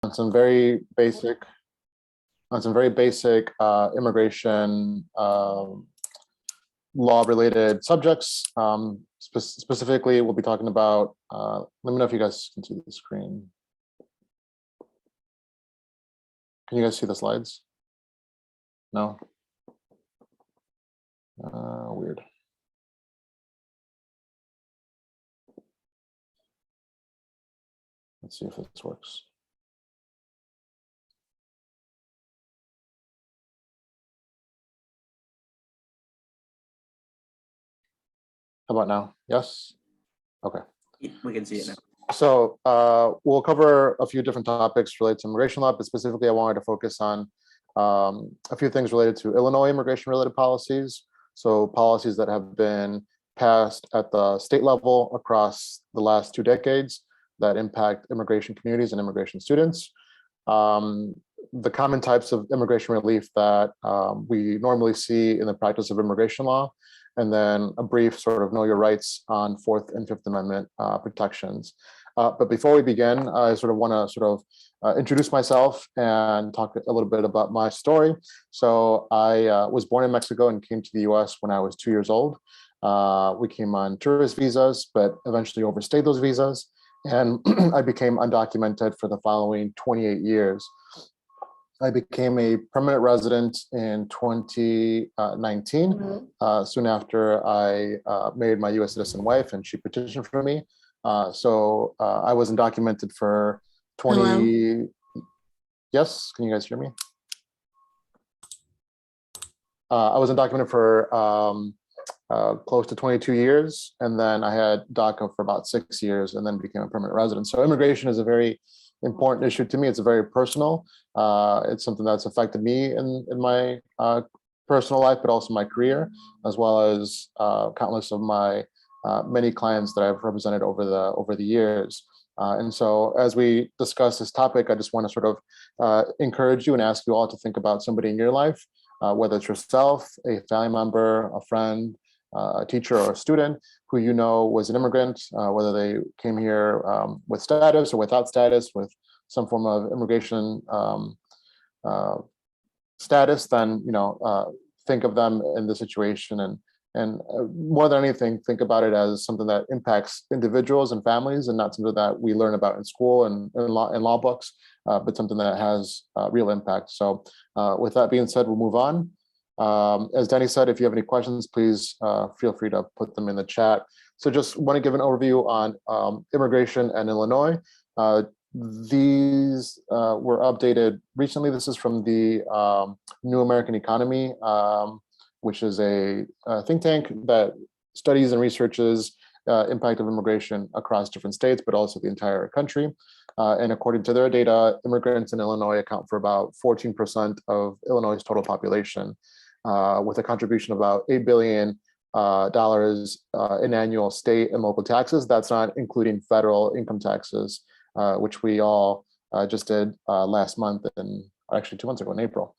on some very basic immigration law-related subjects. Specifically, we'll be talking about. Let me know if you guys can see the screen. Can you guys see the slides? No. Weird. Let's see if this works. How about now? Yes? Okay. We can see it now. So we'll cover a few different topics related to immigration law, but specifically I wanted to focus on a few things related to Illinois immigration-related policies. So policies that have been passed at the state level across the last 2 decades that impact immigration communities and immigration students. The common types of immigration relief that we normally see in the practice of immigration law, and then a brief sort of know your rights on Fourth and Fifth Amendment protections. But before we begin, I sort of want to sort of introduce myself and talk a little bit about my story. So I was born in Mexico and came to the US when I was 2 years old. We came on tourist visas, but eventually overstayed those visas. And I became undocumented for the following 28 years. I became a permanent resident in 2019, soon after I married my US citizen wife and she petitioned for me. So I was undocumented for 20. Hello? Yes, can you guys hear me? I was undocumented for close to 22 years. And then I had DACA for about 6 years and then became a permanent resident. So immigration is a very important issue to me. It's a very personal. It's something that's affected me in my personal life, but also my career, as well as countless of my many clients that I've represented over the years. And so as we discuss this topic, I just want to sort of encourage you and ask you all to think about somebody in your life, whether it's yourself, a family member, a friend, a teacher or a student who you know was an immigrant, whether they came here with status or without status, with some form of immigration status, then think of them in the situation, and more than anything, think about it as something that impacts individuals and families, and not something that we learn about in school and in law books, but something that has real impact. So with that being said, we'll move on. As Danny said, if you have any questions, please feel free to put them in the chat. So just want to give an overview on immigration in Illinois. These were updated recently. This is from the New American Economy, which is a think tank that studies and researches impact of immigration across different states, but also the entire country. And according to their data, immigrants in Illinois account for about 14% of Illinois' total population, with a contribution of about $8 billion in annual state and local taxes. That's not including federal income taxes, which we all just did last month, and actually 2 months ago in April.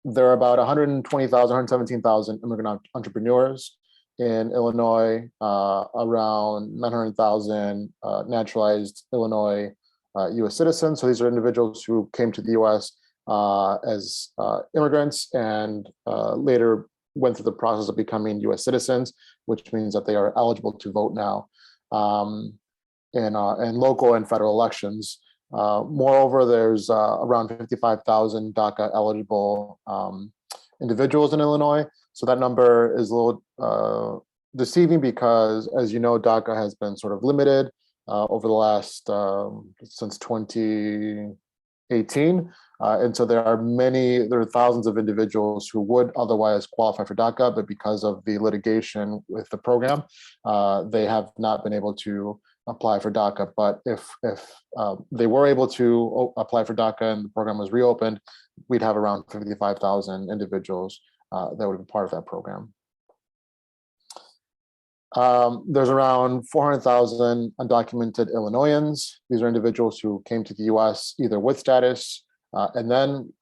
There are about 117,000 immigrant entrepreneurs in Illinois, around 900,000 naturalized Illinois US citizens. So these are individuals who came to the US as immigrants and later went through the process of becoming US citizens, which means that they are eligible to vote now in local and federal elections. Moreover, there's around 55,000 DACA eligible individuals in Illinois. So that number is a little deceiving because, as you know, DACA has been sort of limited over the last, since 2018. And so there are thousands of individuals who would otherwise qualify for DACA, but because of the litigation with the program, they have not been able to apply for DACA. But if they were able to apply for DACA and the program was reopened, we'd have around 55,000 individuals that would be part of that program. There's around 400,000 undocumented Illinoisans. These are individuals who came to the US either with status and then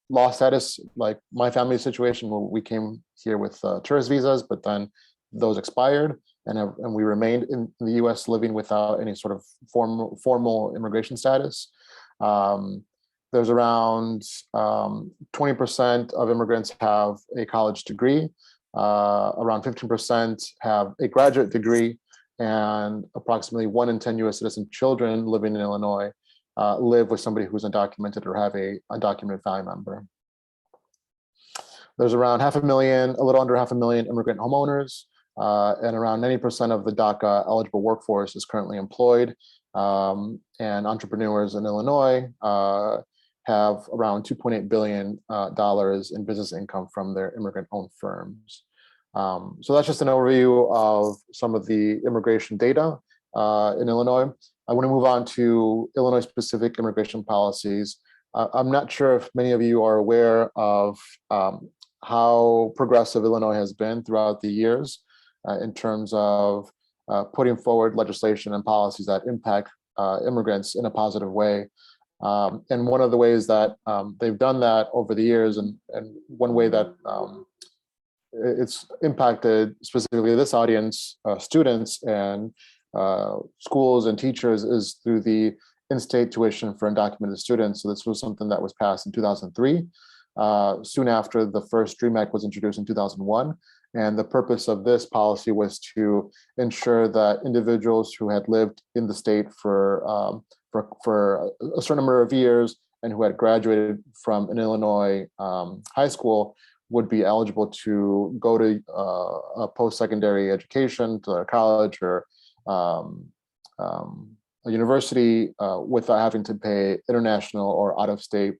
lost status, like my family situation, where we came here with tourist visas, but then those expired. and we remained in the U.S. living without any sort of formal immigration status. There's around 20% of immigrants have a college degree, around 15% have a graduate degree, and approximately 1 in 10 U.S. citizen children living in Illinois live with somebody who's undocumented or have a undocumented family member. There's around a little under 500,000 immigrant homeowners, and around 90% of the DACA eligible workforce is currently employed. And entrepreneurs in Illinois have around $2.8 billion in business income from their immigrant-owned firms. So that's just an overview of some of the immigration data in Illinois. I want to move on to Illinois-specific immigration policies. I'm not sure if many of you are aware of how progressive Illinois has been throughout the years in terms of putting forward legislation and policies that impact immigrants in a positive way. And one of the ways that they've done that over the years, and one way that it's impacted specifically this audience, students and schools and teachers, is through the in-state tuition for undocumented students. So this was something that was passed in 2003, soon after the first DREAM Act was introduced in 2001. And the purpose of this policy was to ensure that individuals who had lived in the state for a certain number of years and who had graduated from an Illinois high school would be eligible to go to a post-secondary education, to a college or a university without having to pay international or out-of-state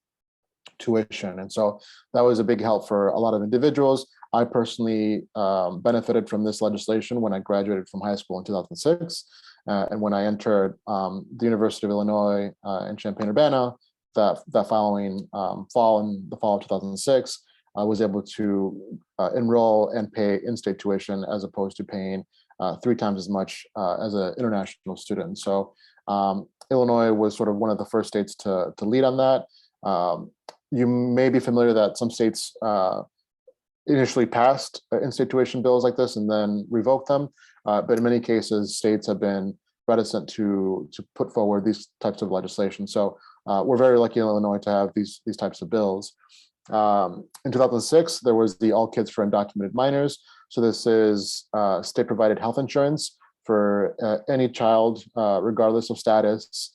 tuition. And so that was a big help for a lot of individuals. I personally benefited from this legislation when I graduated from high school in 2006. And when I entered the University of Illinois in Champaign-Urbana, that following fall, in the fall of 2006, I was able to enroll and pay in-state tuition as opposed to paying 3 times as much as an international student. So Illinois was sort of one of the first states to lead on that. You may be familiar that some states initially passed in-state tuition bills like this and then revoked them. But in many cases, states have been reticent to put forward these types of legislation. So we're very lucky in Illinois to have these types of bills. In 2006, there was the All Kids for Undocumented Minors. So this is state-provided health insurance for any child, regardless of status,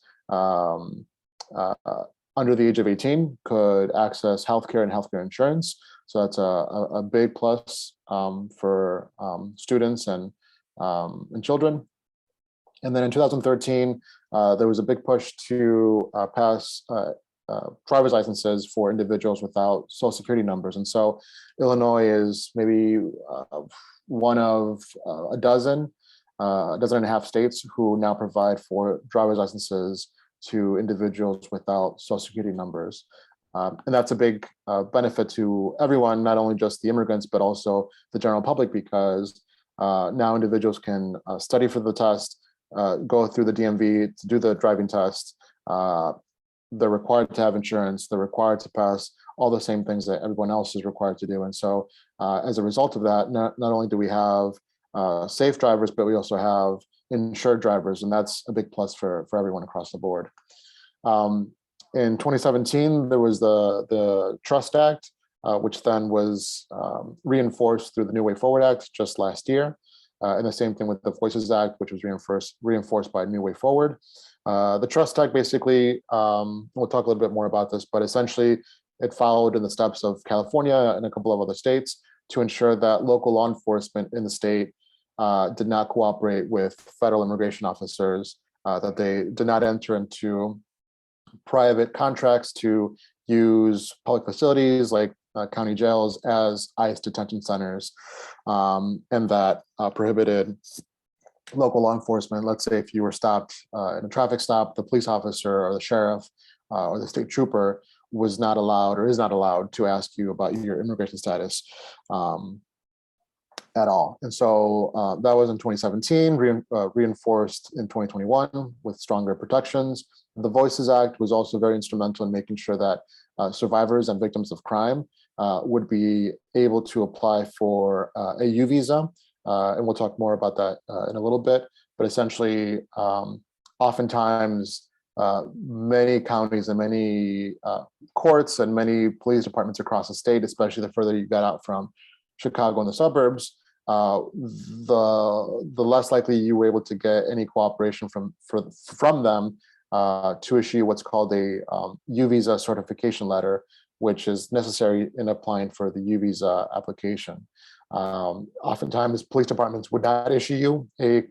under the age of 18, could access healthcare and healthcare insurance. So that's a big plus for students and children. And then in 2013, there was a big push to pass driver's licenses for individuals without social security numbers. And so Illinois is maybe one of a dozen and a half states who now provide for driver's licenses to individuals without social security numbers. And that's a big benefit to everyone, not only just the immigrants, but also the general public, because now individuals can study for the test, go through the DMV to do the driving test. They're required to have insurance. They're required to pass all the same things that everyone else is required to do. And so as a result of that, not only do we have safe drivers, but we also have insured drivers. And that's a big plus for everyone across the board. In 2017, there was the Trust Act, which then was reinforced through the New Way Forward Act just last year. And the same thing with the Voices Act, which was reinforced by New Way Forward. The Trust Act basically, we'll talk a little bit more about this, but essentially it followed in the steps of California and a couple of other states to ensure that local law enforcement in the state did not cooperate with federal immigration officers, that they did not enter into private contracts to use public facilities like county jails as ICE detention centers, and that prohibited local law enforcement. Let's say if you were stopped in a traffic stop, the police officer or the sheriff or the state trooper was not allowed or is not allowed to ask you about your immigration status at all. And so that was in 2017, reinforced in 2021 with stronger protections. The Voices Act was also very instrumental in making sure that survivors and victims of crime would be able to apply for a U visa and we'll talk more about that in a little bit. But essentially, oftentimes, many counties and many courts and many police departments across the state, especially the further you got out from Chicago and the suburbs, the less likely you were able to get any cooperation from them to issue what's called a U visa certification letter, which is necessary in applying for the U visa application. Oftentimes, police departments would not issue you a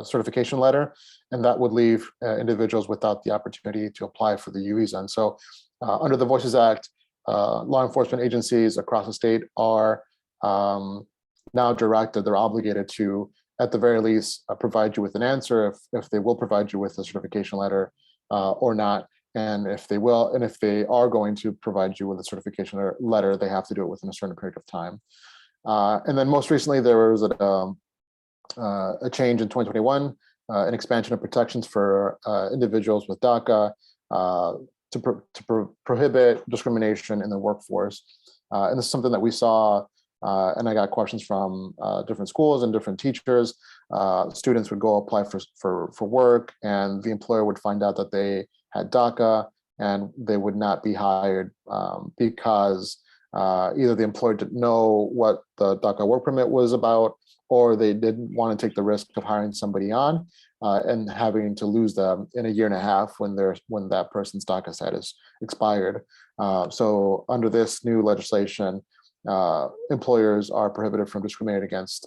certification letter, and that would leave individuals without the opportunity to apply for the U visa. And so, under the Voices Act, law enforcement agencies across the state are now directed, they're obligated to, at the very least, provide you with an answer if they will provide you with a certification letter or not. And if they will, and if they are going to provide you with a certification letter, they have to do it within a certain period of time. And then most recently, there was a change in 2021, an expansion of protections for individuals with DACA to prohibit discrimination in the workforce. And this is something that we saw, and I got questions from different schools and different teachers. Students would go apply for work, and the employer would find out that they had DACA, and they would not be hired because either the employer didn't know what the DACA work permit was about, or they didn't want to take the risk of hiring somebody on and having to lose them in a year and a half when that person's DACA status expired. So under this new legislation, employers are prohibited from discriminating against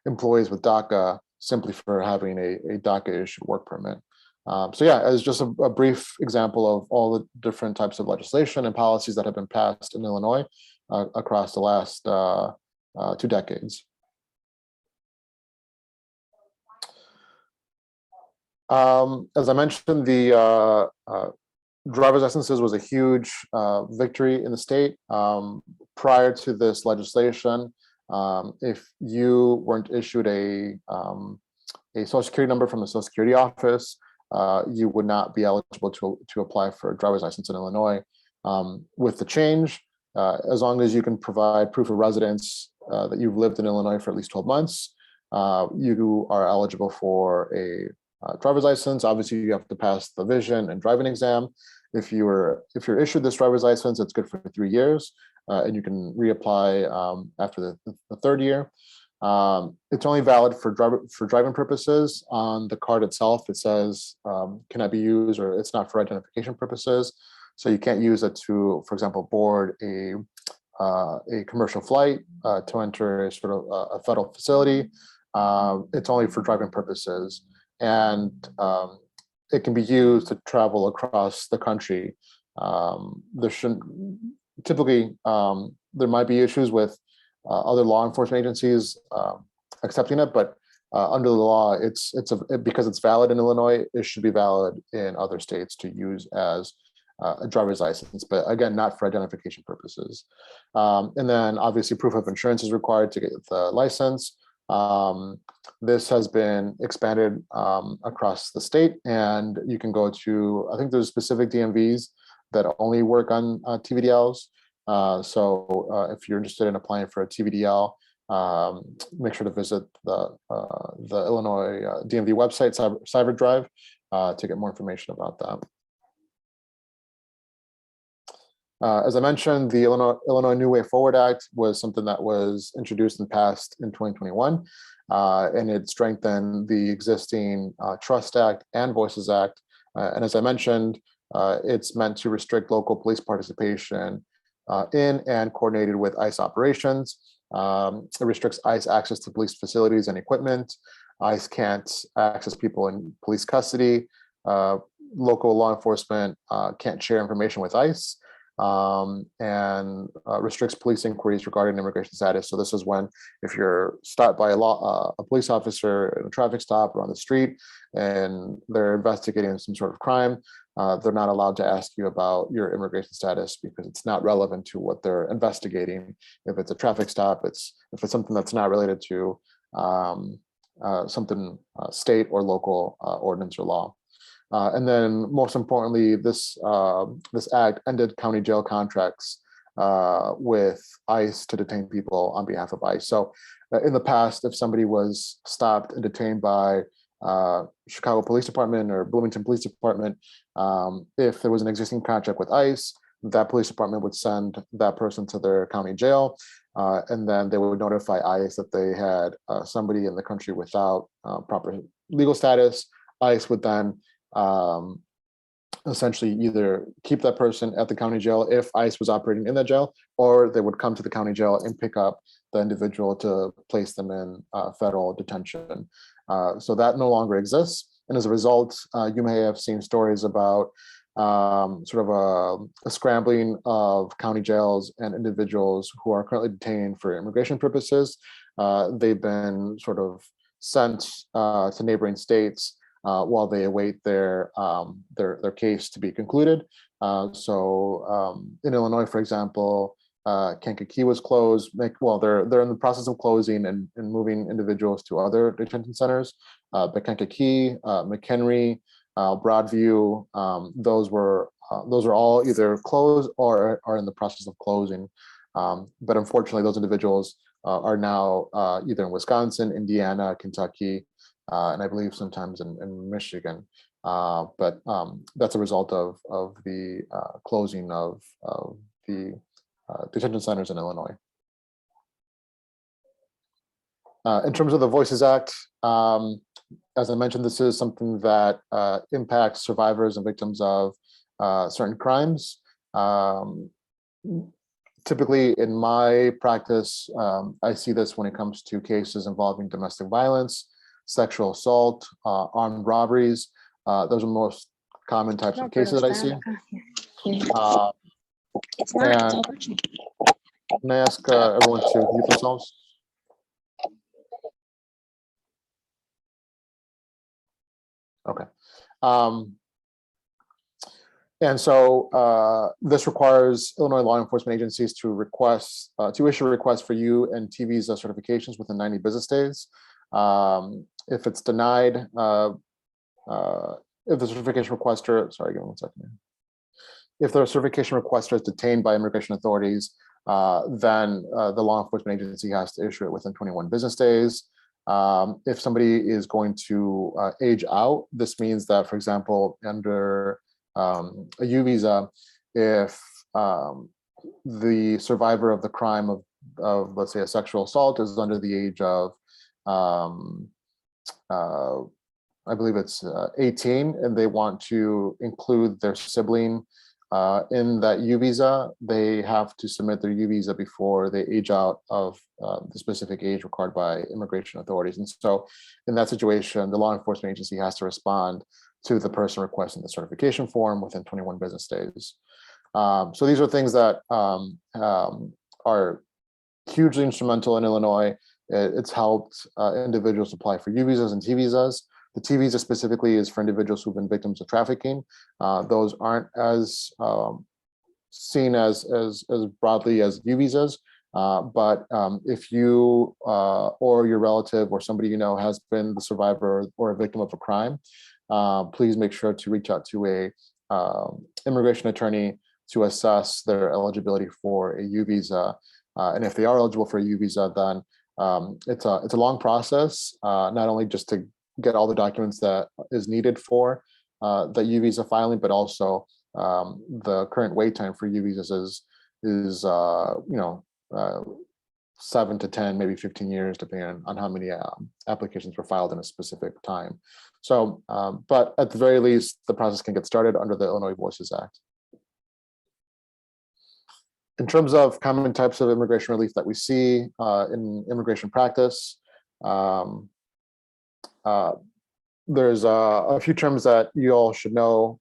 employees with DACA simply for having a DACA issued work permit. So yeah, as just a brief example of all the different types of legislation and policies that have been passed in Illinois across the last 2 decades. As I mentioned, the driver's licenses was a huge victory in the state. Prior to this legislation, if you weren't issued a Social Security number from the Social Security office, you would not be eligible to apply for a driver's license in Illinois. With the change, as long as you can provide proof of residence that you've lived in Illinois for at least 12 months, you are eligible for a driver's license. Obviously, you have to pass the vision and driving exam. If you're issued this driver's license, it's good for 3 years, and you can reapply after the 3rd year. It's only valid for driving purposes. On the card itself, it says cannot be used, or it's not for identification purposes. So you can't use it to, for example, board a commercial flight, to enter a sort of a federal facility. It's only for driving purposes, and it can be used to travel across the country. There shouldn't typically there might be issues with other law enforcement agencies accepting it, but under the law, because it's valid in Illinois, it should be valid in other states to use as a driver's license, but again, not for identification purposes. And then obviously proof of insurance is required to get the license. This has been expanded across the state, and you can go to, I think there's specific DMVs that only work on TVDLs. So if you're interested in applying for a TVDL, make sure to visit the Illinois DMV website, CyberDrive, to get more information about that. As I mentioned, the Illinois New Way Forward Act was something that was introduced and passed in 2021, and it strengthened the existing Trust Act and Voices Act. And as I mentioned, it's meant to restrict local police participation in and coordinated with ICE operations. It restricts ICE access to police facilities and equipment. ICE can't access people in police custody. Local law enforcement can't share information with ICE. And restricts police inquiries regarding immigration status. So this is when, if you're stopped by a police officer in a traffic stop or on the street, and they're investigating some sort of crime, they're not allowed to ask you about your immigration status because it's not relevant to what they're investigating. If it's a traffic stop, if it's something that's not related to something state or local ordinance or law. And then most importantly, this act ended county jail contracts with ICE to detain people on behalf of ICE. So in the past, if somebody was stopped and detained by Chicago Police Department or Bloomington Police Department, if there was an existing contract with ICE, that police department would send that person to their county jail, and then they would notify ICE that they had somebody in the country without proper legal status. ICE would then essentially either keep that person at the county jail if ICE was operating in that jail, or they would come to the county jail and pick up the individual to place them in federal detention. So that no longer exists. And as a result, you may have seen stories about sort of a scrambling of county jails and individuals who are currently detained for immigration purposes. They've been sort of sent to neighboring states while they await their case to be concluded. So in Illinois, for example, Kankakee was closed. Well, they're in the process of closing and moving individuals to other detention centers. But Kankakee, McHenry, Broadview, those are all either closed or are in the process of closing. But unfortunately, those individuals are now either in Wisconsin, Indiana, Kentucky, and I believe sometimes in Michigan. But that's a result of the closing of the detention centers in Illinois. In terms of the Voices Act, as I mentioned, this is something that impacts survivors and victims of certain crimes. Typically, in my practice, I see this when it comes to cases involving domestic violence, sexual assault, armed robberies. Those are the most common types of cases that I see. It's not. It's all virtual. Can I ask everyone to mute themselves? Okay. And so this requires Illinois law enforcement agencies to issue requests for U and T visa certifications within 90 business days. If it's denied, if the certification requester, sorry, give me 1 second. If the certification requester is detained by immigration authorities, then the law enforcement agency has to issue it within 21 business days. If somebody is going to age out, this means that, for example, under a U visa, if the survivor of the crime of let's say a sexual assault is under the age of I believe it's 18, and they want to include their sibling in that U visa, they have to submit their U visa before they age out of the specific age required by immigration authorities. And so in that situation, the law enforcement agency has to respond to the person requesting the certification form within 21 business days. So these are things that are hugely instrumental in Illinois. It's helped individuals apply for U visas and T visas. The T visa specifically is for individuals who've been victims of trafficking. Those aren't as seen as broadly as U visas. But if you or your relative or somebody you know has been the survivor or a victim of a crime, please make sure to reach out to a immigration attorney to assess their eligibility for a U visa. And if they are eligible for a U visa, then it's a long process, not only just to get all the documents that is needed for the U visa filing, but also the current wait time for U visas is 7 to 10, maybe 15 years, depending on how many applications were filed in a specific time. So, but at the very least, the process can get started under the Illinois Voices Act. In terms of common types of immigration relief that we see in immigration practice, there's a few terms that you all should know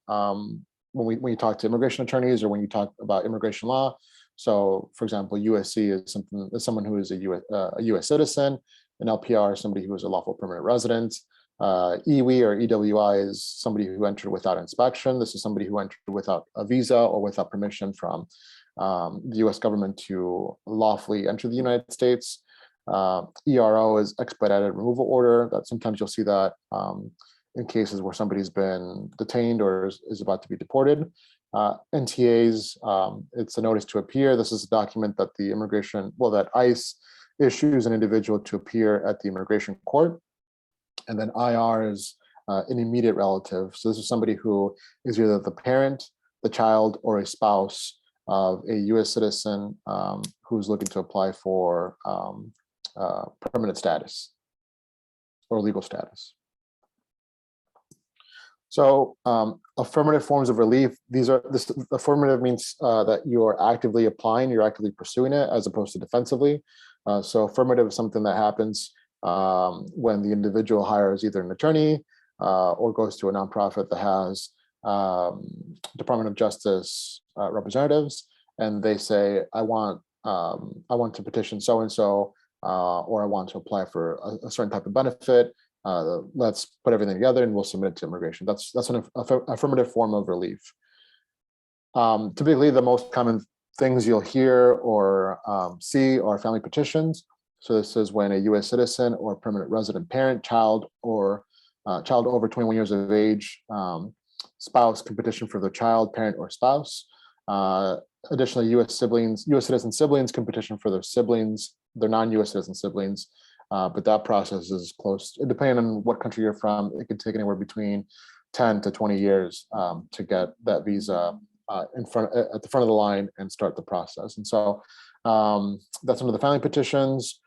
when you talk to immigration attorneys or when you talk about immigration law. So, for example, USC is someone who is a U.S. citizen. An LPR is somebody who is a lawful permanent resident. EWI or EWI is somebody who entered without inspection. This is somebody who entered without a visa or without permission from the U.S. government to lawfully enter the United States. ERO is expedited removal order. That sometimes you'll see that in cases where somebody's been detained or is about to be deported. NTAs, it's a notice to appear. This is a document that that ICE issues an individual to appear at the immigration court. And then IR is an immediate relative. So this is somebody who is either the parent, the child, or a spouse of a U.S. citizen who's looking to apply for permanent status or legal status. So affirmative forms of relief, this affirmative means that you are actively applying, you're actively pursuing it as opposed to defensively. So affirmative is something that happens when the individual hires either an attorney or goes to a nonprofit that has Department of Justice representatives, and they say, I want to petition so-and-so, or I want to apply for a certain type of benefit. Let's put everything together and we'll submit it to immigration. That's an affirmative form of relief. Typically, the most common things you'll hear or see are family petitions. So this is when a U.S. citizen or permanent resident parent, child, or child over 21 years of age, spouse can petition for their child, parent, or spouse. Additionally, U.S. citizen siblings can petition for their siblings, their non-U.S. citizen siblings. But that process is close, depending on what country you're from, it could take anywhere between 10 to 20 years to get that visa at the front of the line and start the process. And so that's under the family petitions.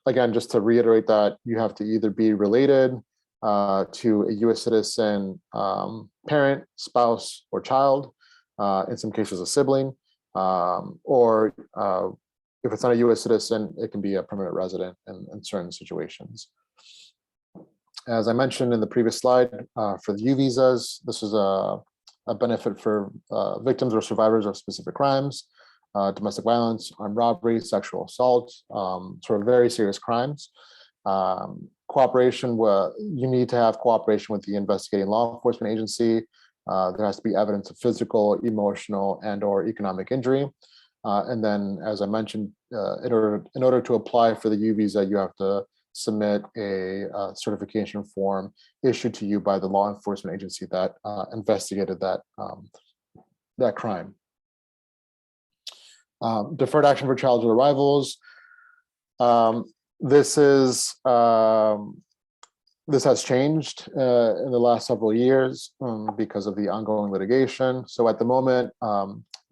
Again, just to reiterate that you have to either be related to a U.S. citizen parent, spouse, or child, in some cases a sibling, or if it's not a U.S. citizen, it can be a permanent resident in certain situations. As I mentioned in the previous slide, for the U visas, this is a benefit for victims or survivors of specific crimes, domestic violence, armed robbery, sexual assault, sort of very serious crimes. Cooperation, you need to have cooperation with the investigating law enforcement agency. There has to be evidence of physical, emotional, and/or economic injury. And then, as I mentioned, in order to apply for the U visa, you have to submit a certification form issued to you by the law enforcement agency that investigated that crime. Deferred action for childhood arrivals. This has changed in the last several years because of the ongoing litigation. So at the moment,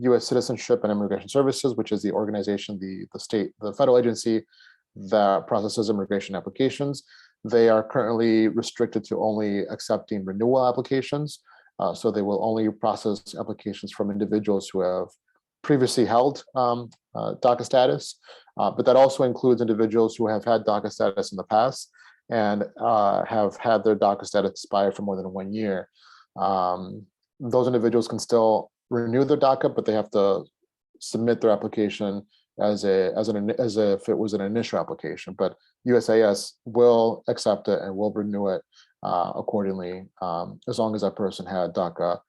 U.S. Citizenship and Immigration Services, which is the organization, the federal agency that processes immigration applications, they are currently restricted to only accepting renewal applications. So they will only process applications from individuals who have previously held DACA status, but that also includes individuals who have had DACA status in the past and have had their DACA status expire for more than 1 year. Those individuals can still renew their DACA, but they have to submit their application as if it was an initial application. But USAS will accept it and will renew it accordingly, as long as that person had DACA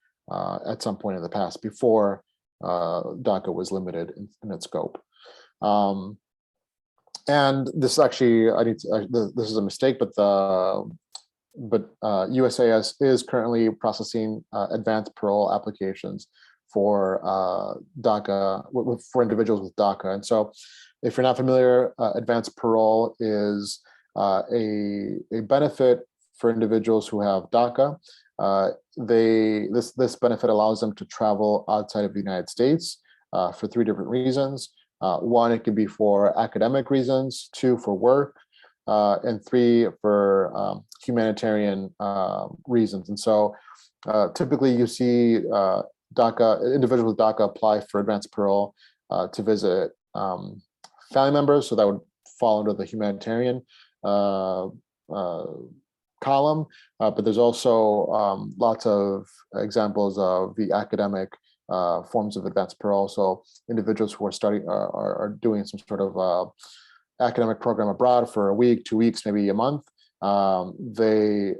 at some point in the past before DACA was limited in its scope. And this actually, this is a mistake, but USAS is currently processing advanced parole applications for DACA, for individuals with DACA. And so if you're not familiar, advanced parole is a benefit for individuals who have DACA. This benefit allows them to travel outside of the United States for 3 different reasons. 1, it could be for academic reasons, 2, for work, and 3, for humanitarian reasons. And so typically you see individuals with DACA apply for advanced parole to visit family members. So that would fall under the humanitarian column, but there's also lots of examples of the academic forms of advanced parole. So individuals who are studying are doing some sort of academic program abroad for a week, 2 weeks, maybe a month. They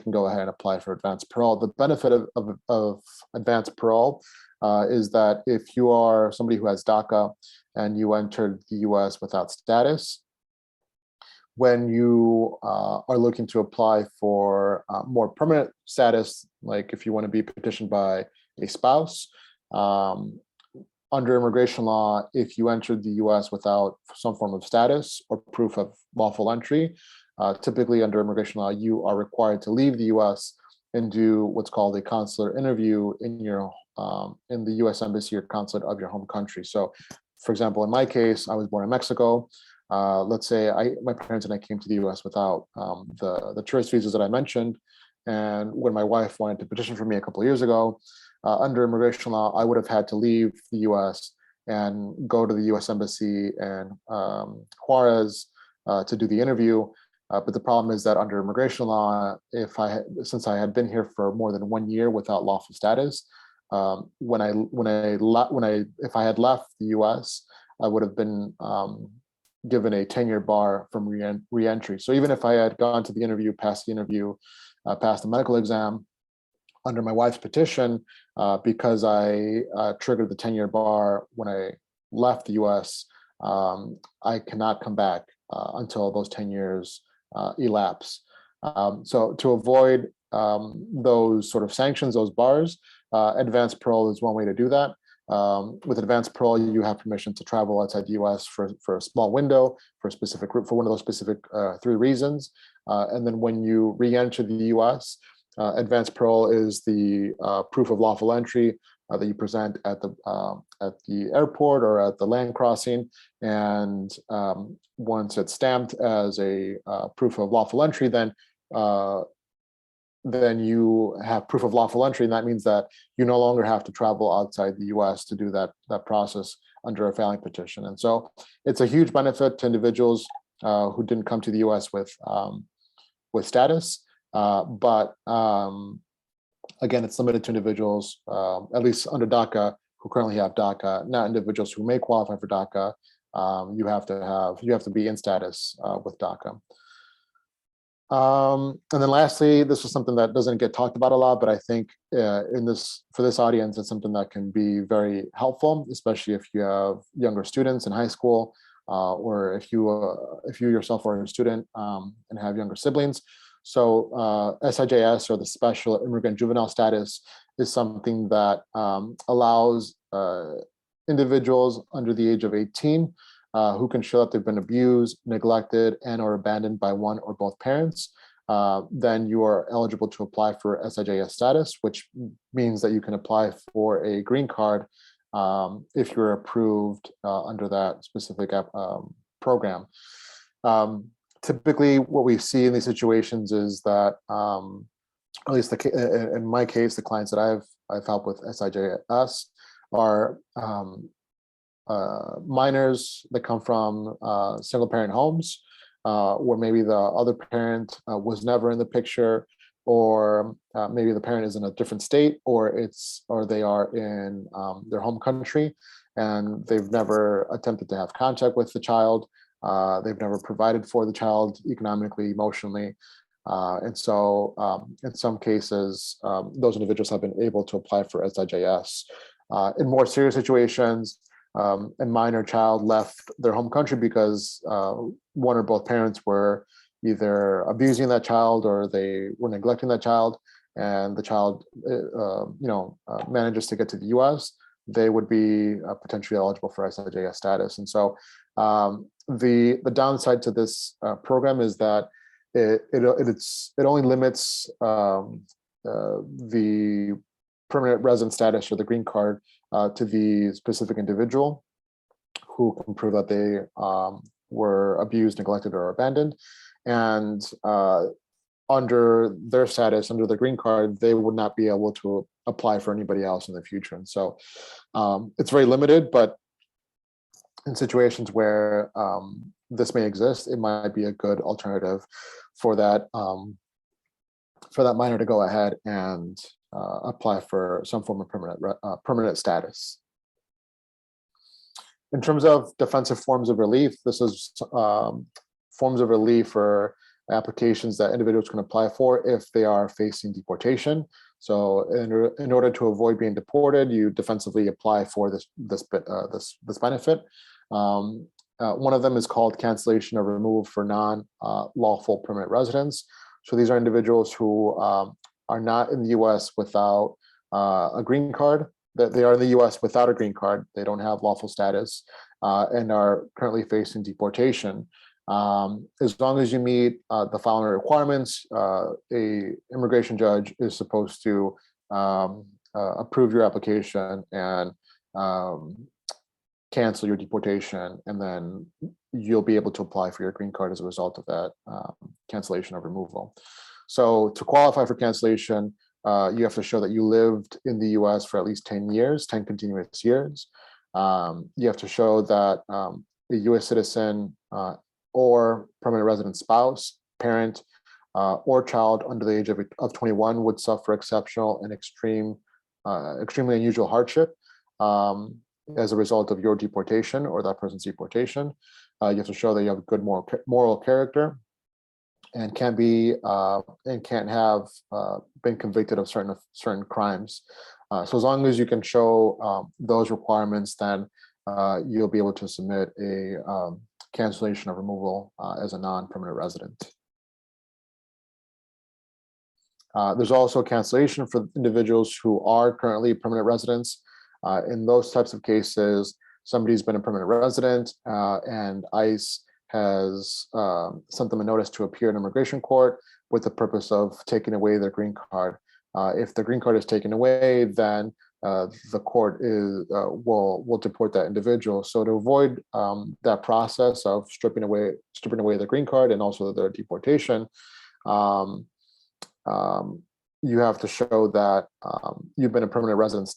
can go ahead and apply for advanced parole. The benefit of advanced parole is that if you are somebody who has DACA and you entered the U.S. without status, when you are looking to apply for more permanent status, like if you want to be petitioned by a spouse, under immigration law, if you entered the US without some form of status or proof of lawful entry, typically under immigration law, you are required to leave the US and do what's called a consular interview in your in the US Embassy or consulate of your home country. So, for example, in my case, I was born in Mexico. Let's say my parents and I came to the US without the tourist visas that I mentioned. And when my wife wanted to petition for me a couple of years ago, under immigration law, I would have had to leave the US and go to the US Embassy in Juarez to do the interview. But the problem is that under immigration law, since I had been here for more than 1 year without lawful status, if I had left the US, I would have been given a 10-year bar from re-entry. So even if I had gone to the interview, passed the medical exam, under my wife's petition, because I triggered the 10-year bar when I left the US, I cannot come back until those 10 years elapse. So to avoid those sort of sanctions, those bars, advanced parole is one way to do that. With advanced parole, you have permission to travel outside the US for a small window, for a specific group, for one of those specific 3 reasons. And then when you re-enter the US, advanced parole is the proof of lawful entry that you present at the airport or at the land crossing. And once it's stamped as a proof of lawful entry, then you have proof of lawful entry, and that means that you no longer have to travel outside the US to do that process under a filing petition. And so it's a huge benefit to individuals who didn't come to the US with status. But again, it's limited to individuals, at least under DACA, who currently have DACA, not individuals who may qualify for DACA. You have to be in status with DACA. And then lastly, this is something that doesn't get talked about a lot, but I think for this audience, it's something that can be very helpful, especially if you have younger students in high school, or if you yourself are a student and have younger siblings. So SIJS, or the Special Immigrant Juvenile Status, is something that allows individuals under the age of 18 who can show that they've been abused, neglected, and or abandoned by one or both parents. Then you are eligible to apply for SIJS status, which means that you can apply for a green card if you're approved under that specific program. Typically, what we see in these situations is that, at least in my case, the clients that I've helped with SIJS are minors that come from single parent homes, where maybe the other parent was never in the picture, or maybe the parent is in a different state, or they are in their home country and they've never attempted to have contact with the child. They've never provided for the child economically, emotionally. And so in some cases, those individuals have been able to apply for SIJS. In more serious situations, a minor child left their home country because one or both parents were either abusing that child or they were neglecting that child, and the child manages to get to the US, they would be potentially eligible for SIJS status. And so the downside to this program is that it only limits the permanent resident status or the green card to the specific individual who can prove that they were abused, neglected, or abandoned. And under their status, under the green card, they would not be able to apply for anybody else in the future. And so it's very limited, but in situations where this may exist, it might be a good alternative for that minor to go ahead and apply for some form of permanent status. In terms of defensive forms of relief, this is forms of relief for applications that individuals can apply for if they are facing deportation. So in order to avoid being deported, you defensively apply for this benefit. One of them is called cancellation or removal for non-lawful permanent residents. So these are individuals who are not in the US without a green card, that they are in the U.S. without a green card, they don't have lawful status, and are currently facing deportation. As long as you meet the following requirements, a immigration judge is supposed to approve your application and cancel your deportation, and then you'll be able to apply for your green card as a result of that cancellation of removal. So to qualify for cancellation, you have to show that you lived in the US for at least 10 years, 10 continuous years. You have to show that a US citizen or permanent resident spouse, parent, or child under the age of 21 would suffer exceptional and extremely unusual hardship as a result of your deportation or that person's deportation. You have to show that you have good moral character and can't have been convicted of certain crimes. So as long as you can show those requirements, then you'll be able to submit a cancellation of removal as a non-permanent resident. There's also cancellation for individuals who are currently permanent residents. In those types of cases, somebody's been a permanent resident and ICE has sent them a notice to appear in immigration court with the purpose of taking away their green card. If the green card is taken away, then the court will deport that individual. So to avoid that process of stripping away the green card and also their deportation, you have to show that you've been a permanent resident.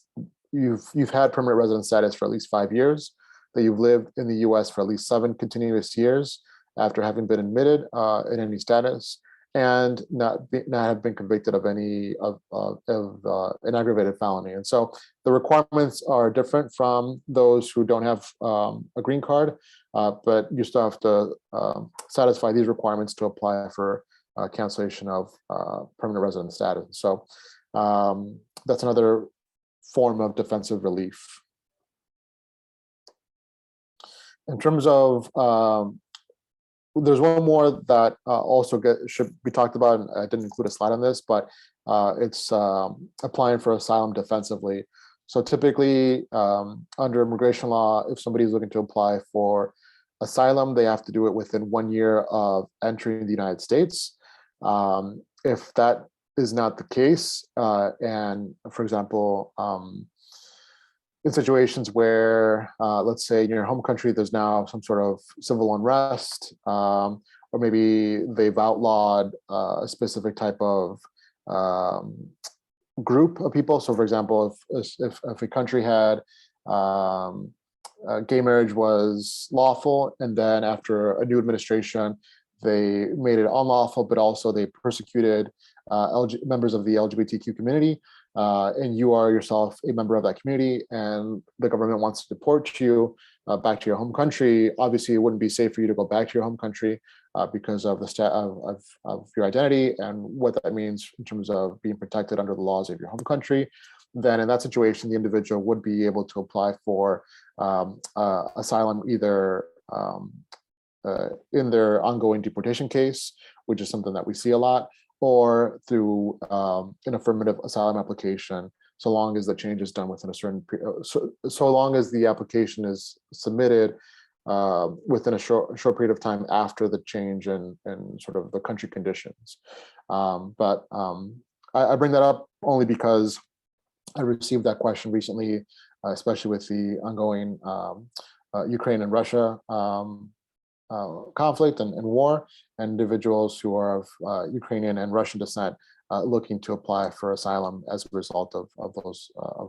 You've had permanent resident status for at least 5 years, that you've lived in the U.S. for at least 7 continuous years after having been admitted in any status, and not have been convicted of any of an aggravated felony. And so the requirements are different from those who don't have a green card, but you still have to satisfy these requirements to apply for cancellation of permanent resident status. So that's another form of defensive relief. In terms of, there's one more that also should be talked about, and I didn't include a slide on this, but it's applying for asylum defensively. So typically, under immigration law, if somebody's looking to apply for asylum, they have to do it within 1 year of entering the United States. If that is not the case, and for example, in situations where, let's say in your home country, there's now some sort of civil unrest, or maybe they've outlawed a specific type of group of people. So for example, if a country had gay marriage was lawful, and then after a new administration, they made it unlawful, but also they persecuted members of the LGBTQ community, and you are yourself a member of that community, and the government wants to deport you back to your home country. Obviously, it wouldn't be safe for you to go back to your home country because of the of your identity and what that means in terms of being protected under the laws of your home country. Then in that situation, the individual would be able to apply for asylum either in their ongoing deportation case, which is something that we see a lot, or through an affirmative asylum application, so long as the change is done within a certain period, so long as the application is submitted within a short period of time after the change in sort of the country conditions. But I bring that up only because I received that question recently, especially with the ongoing Ukraine and Russia conflict and war, and individuals who are of Ukrainian and Russian descent looking to apply for asylum as a result of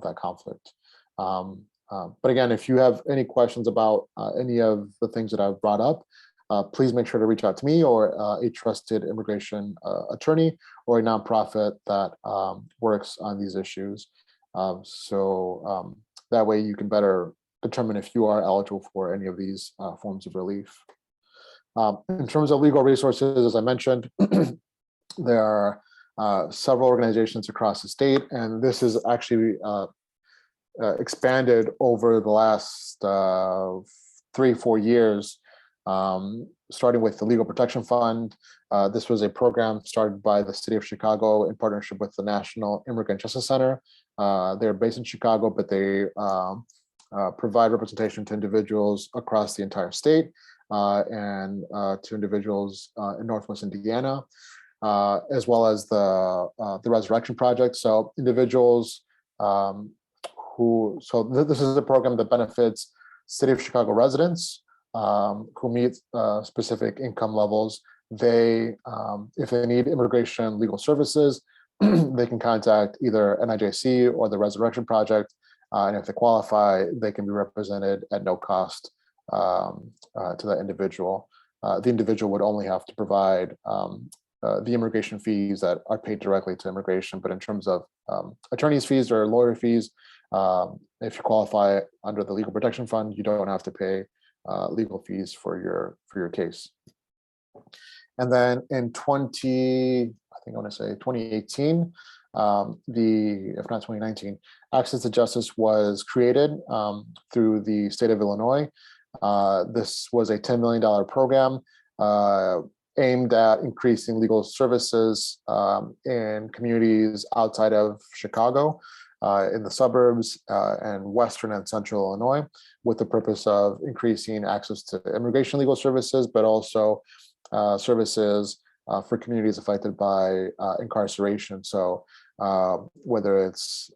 that conflict. But again, if you have any questions about any of the things that I've brought up, please make sure to reach out to me or a trusted immigration attorney or a nonprofit that works on these issues. So that way you can better determine if you are eligible for any of these forms of relief. In terms of legal resources, as I mentioned, there are several organizations across the state, and this is actually expanded over the last 3-4 years, starting with the Legal Protection Fund. This was a program started by the city of Chicago in partnership with the National Immigrant Justice Center They're based in Chicago, but they provide representation to individuals across the entire state and to individuals in Northwest Indiana, as well as the Resurrection Project. So individuals this is a program that benefits City of Chicago residents who meet specific income levels. They, if they need immigration legal services, they can contact either NIJC or the Resurrection Project, and if they qualify, they can be represented at no cost to that individual. The individual would only have to provide the immigration fees that are paid directly to immigration, but in terms of attorney's fees or lawyer fees, if you qualify under the Legal Protection Fund, you don't have to pay legal fees for your case. And then in 2018, if not 2019, Access to Justice was created through the state of Illinois. This was a $10 million program aimed at increasing legal services in communities outside of Chicago, in the suburbs and Western and Central Illinois, with the purpose of increasing access to immigration legal services, but also services for communities affected by incarceration. So whether it's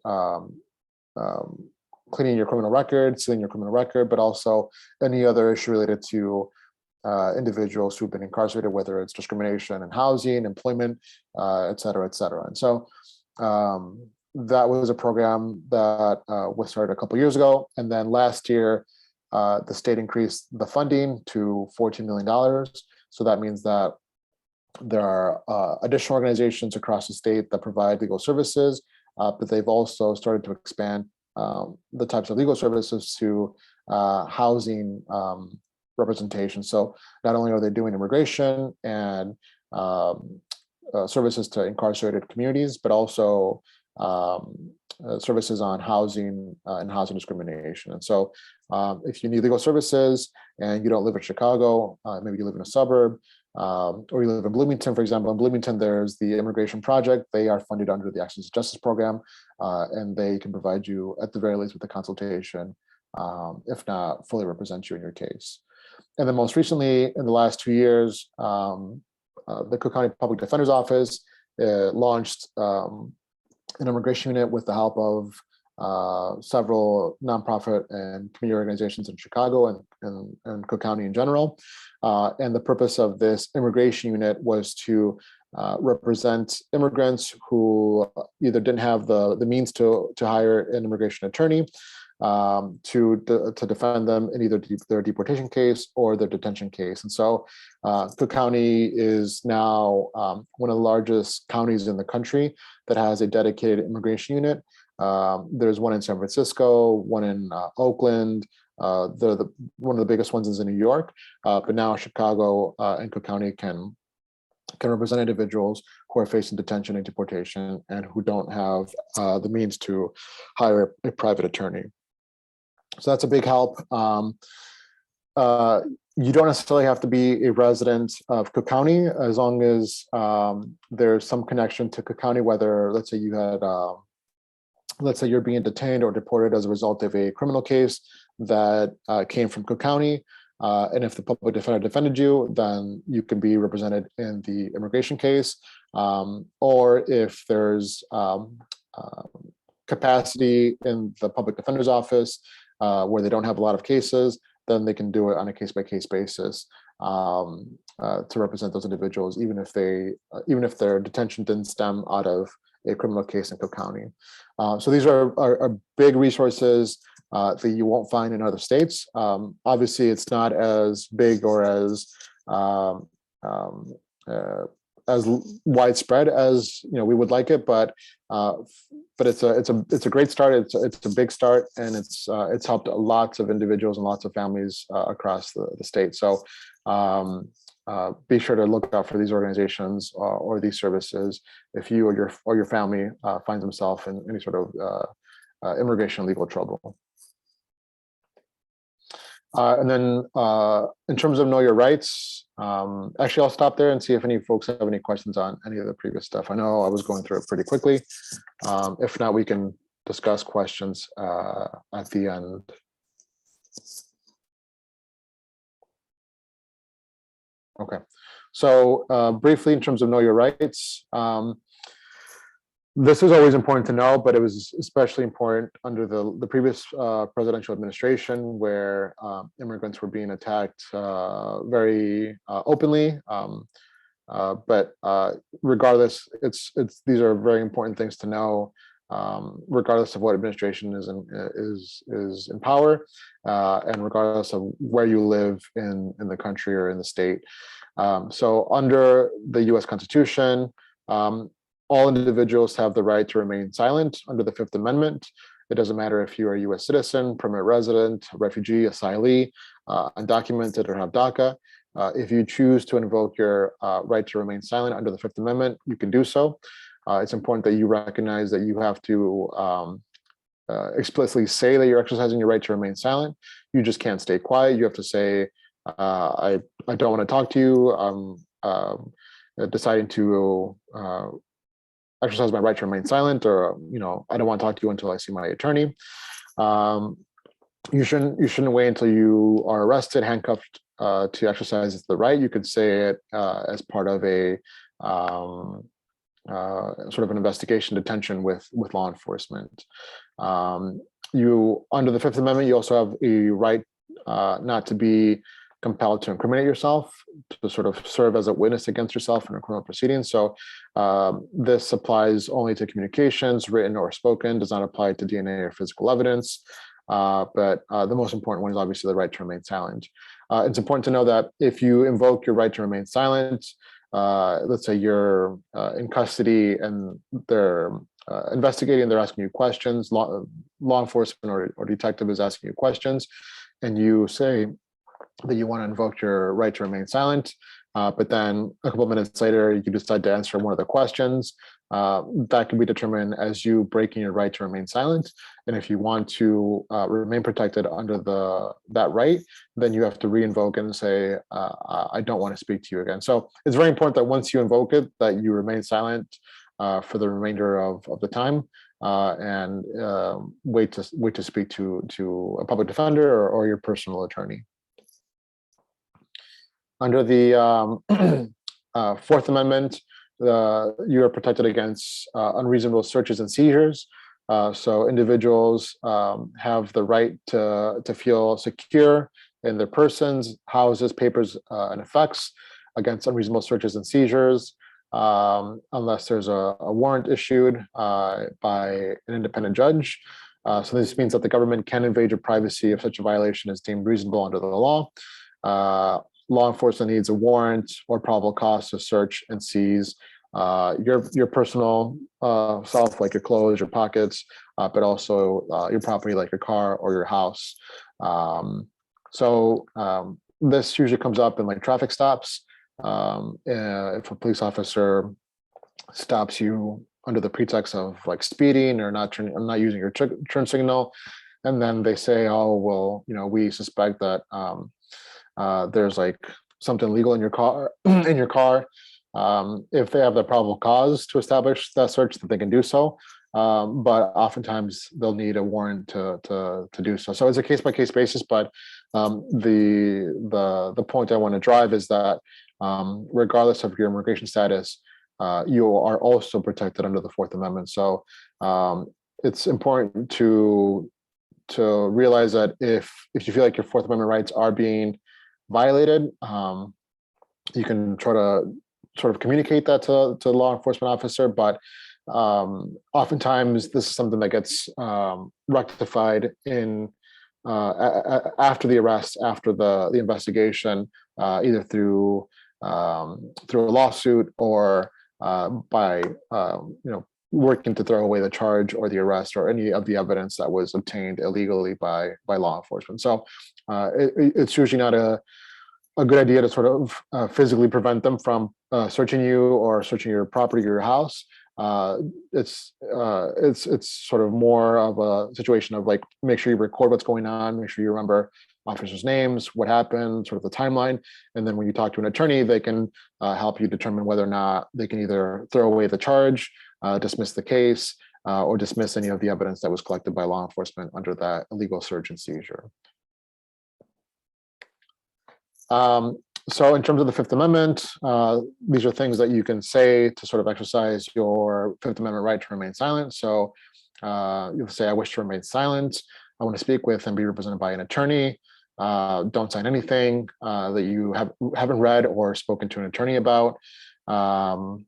cleaning your criminal record, sealing your criminal record, but also any other issue related to individuals who've been incarcerated, whether it's discrimination in housing, employment, et cetera, et cetera. And so that was a program that was started a couple years ago. And then last year, the state increased the funding to $14 million. So that means that there are additional organizations across the state that provide legal services, but they've also started to expand the types of legal services to housing representation. So not only are they doing immigration and services to incarcerated communities, but also services on housing and housing discrimination. And so if you need legal services and you don't live in Chicago, maybe you live in a suburb, or you live in Bloomington, for example. In Bloomington, there's the Immigration Project. They are funded under the Access to Justice program, and they can provide you, at the very least, with a consultation, if not fully represent you in your case. And then most recently, in the last 2 years, the Cook County Public Defender's Office launched an immigration unit with the help of several nonprofit and community organizations in Chicago and Cook County in general. And the purpose of this immigration unit was to represent immigrants who either didn't have the means to hire an immigration attorney, to defend them in either their deportation case or their detention case. And so Cook County is now one of the largest counties in the country that has a dedicated immigration unit. There's one in San Francisco, one in Oakland. One of the biggest ones is in New York, but now Chicago and Cook County can represent individuals who are facing detention and deportation and who don't have the means to hire a private attorney. So that's a big help. You don't necessarily have to be a resident of Cook County, as long as there's some connection to Cook County, whether, let's say you had, let's say you're being detained or deported as a result of a criminal case that came from Cook County. And if the public defender defended you, then you can be represented in the immigration case. Or if there's capacity in the public defender's office where they don't have a lot of cases, then they can do it on a case-by-case basis to represent those individuals, even if their detention didn't stem out of a criminal case in Cook County. So these are big resources that you won't find in other states. Obviously, it's not as big or as widespread as we would like it, but it's a great start. It's a big start, and it's helped lots of individuals and lots of families across the state. So be sure to look out for these organizations or these services if you or your family finds themselves in any sort of immigration legal trouble. And then in terms of Know Your Rights, actually, I'll stop there and see if any folks have any questions on any of the previous stuff. I know I was going through it pretty quickly. If not, we can discuss questions at the end. Okay, so briefly in terms of know your rights, this is always important to know, but it was especially important under the previous presidential administration, where immigrants were being attacked very openly. But regardless, these are very important things to know, regardless of what administration is in power, and regardless of where you live in the country or in the state. So under the U.S. Constitution, all individuals have the right to remain silent under the Fifth Amendment. It doesn't matter if you're a U.S. citizen, permanent resident, refugee, asylee, undocumented, or have DACA. If you choose to invoke your right to remain silent under the Fifth Amendment, you can do so. It's important that you recognize that you have to explicitly say that you're exercising your right to remain silent. You just can't stay quiet. You have to say, I don't want to talk to you. I'm deciding to exercise my right to remain silent, or I don't want to talk to you until I see my attorney. You shouldn't wait until you are arrested, handcuffed, to exercise the right. You could say it as part of a sort of an investigation, detention with law enforcement. You, under the Fifth Amendment, you also have a right not to be compelled to incriminate yourself, to sort of serve as a witness against yourself in a criminal proceeding. So this applies only to communications, written or spoken, does not apply to DNA or physical evidence. But the most important one is obviously the right to remain silent. It's important to know that if you invoke your right to remain silent, let's say you're in custody and they're investigating, they're asking you questions, law enforcement or detective is asking you questions, and you say that you want to invoke your right to remain silent, but then a couple of minutes later, you decide to answer one of the questions. That can be determined as you breaking your right to remain silent. And if you want to remain protected under that right, then you have to re-invoke and say, I don't want to speak to you again. So it's very important that once you invoke it, that you remain silent for the remainder of the time, and wait to speak to a public defender or your personal attorney. Under the Fourth Amendment, you are protected against unreasonable searches and seizures. So individuals have the right to feel secure in their persons, houses, papers, and effects against unreasonable searches and seizures, unless there's a warrant issued by an independent judge. So this means that the government can invade your privacy if such a violation is deemed reasonable under the law. Law enforcement needs a warrant or probable cause to search and seize your personal self, like your clothes, your pockets, but also your property, like your car or your house. So this usually comes up in like traffic stops. If a police officer stops you under the pretext of like speeding or not using your turn signal, and then they say, oh, well, we suspect that there's like something illegal in your car, if they have the probable cause to establish that search, that they can do so. But oftentimes they'll need a warrant to do so. So it's a case-by-case basis, but the point I want to drive is that regardless of your immigration status, you are also protected under the Fourth Amendment. So it's important to realize that if you feel like your Fourth Amendment rights are being violated, you can try to sort of communicate that to the law enforcement officer, but oftentimes this is something that gets rectified in after the arrest, after the investigation, either through a lawsuit or by working to throw away the charge or the arrest or any of the evidence that was obtained illegally by law enforcement. So it's usually not a good idea to sort of physically prevent them from searching you or searching your property or your house. It's sort of more of a situation of like, make sure you record what's going on, make sure you remember officers' names, what happened, sort of the timeline. And then when you talk to an attorney, they can help you determine whether or not they can either throw away the charge, dismiss the case, or dismiss any of the evidence that was collected by law enforcement under that illegal search and seizure. So in terms of the Fifth Amendment, these are things that you can say to sort of exercise your Fifth Amendment right to remain silent. So you'll say, I wish to remain silent. I want to speak with and be represented by an attorney. Don't sign anything that you haven't read or spoken to an attorney about. You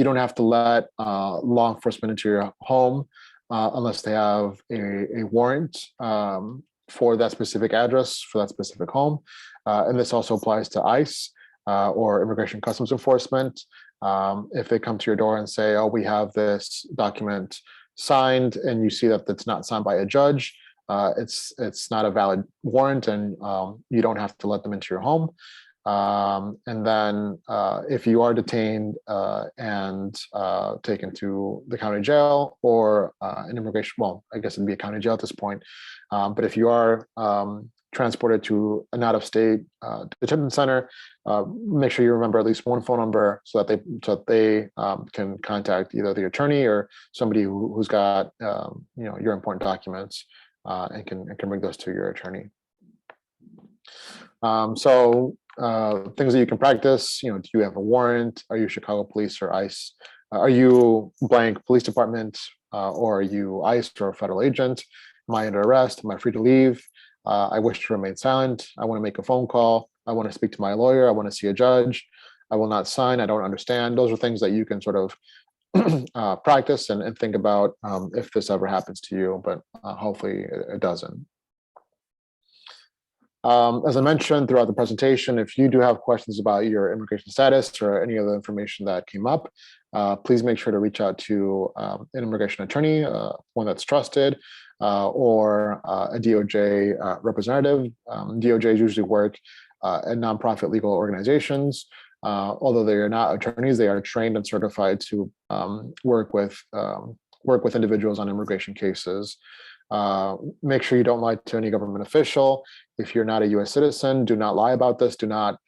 don't have to let law enforcement into your home unless they have a warrant for that specific address, for that specific home. And this also applies to ICE or Immigration Customs Enforcement. If they come to your door and say, oh, we have this document signed, and you see that it's not signed by a judge, it's not a valid warrant, and you don't have to let them into your home. And then if you are detained and taken to the county jail or an immigration, well, I guess it'd be a county jail at this point. But if you are transported to an out-of-state detention center, make sure you remember at least one phone number so that they can contact either the attorney or somebody who's got your important documents and can bring those to your attorney. Things that you can practice, do you have a warrant? Are you Chicago Police or ICE? Are you blank police department or are you ICE or a federal agent? Am I under arrest? Am I free to leave? I wish to remain silent. I want to make a phone call. I want to speak to my lawyer. I want to see a judge. I will not sign. I don't understand. Those are things that you can sort of practice and think about if this ever happens to you, but hopefully it doesn't. As I mentioned throughout the presentation, if you do have questions about your immigration status or any other information that came up, please make sure to reach out to an immigration attorney, one that's trusted, or a DOJ representative. DOJs usually work at nonprofit legal organizations. Although they are not attorneys, they are trained and certified to work with individuals on immigration cases. Make sure you don't lie to any government official. If you're not a U.S. citizen, do not lie about this. Do not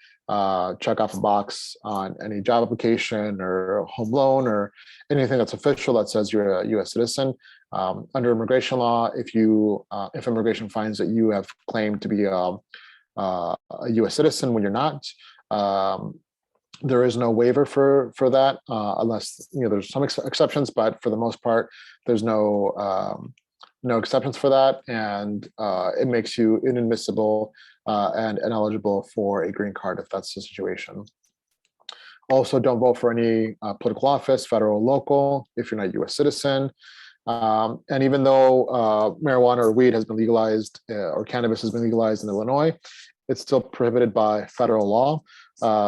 check off a box on any job application or home loan or anything that's official that says you're a U.S. citizen. Under immigration law, if immigration finds that you have claimed to be a U.S. citizen when you're not, there is no waiver for that, unless there's some exceptions, but for the most part, there's no exceptions for that, and it makes you inadmissible and ineligible for a green card if that's the situation. Also, don't vote for any political office, federal or local, if you're not a U.S. citizen. And even though marijuana or weed has been legalized or cannabis has been legalized in Illinois, it's still prohibited by federal law.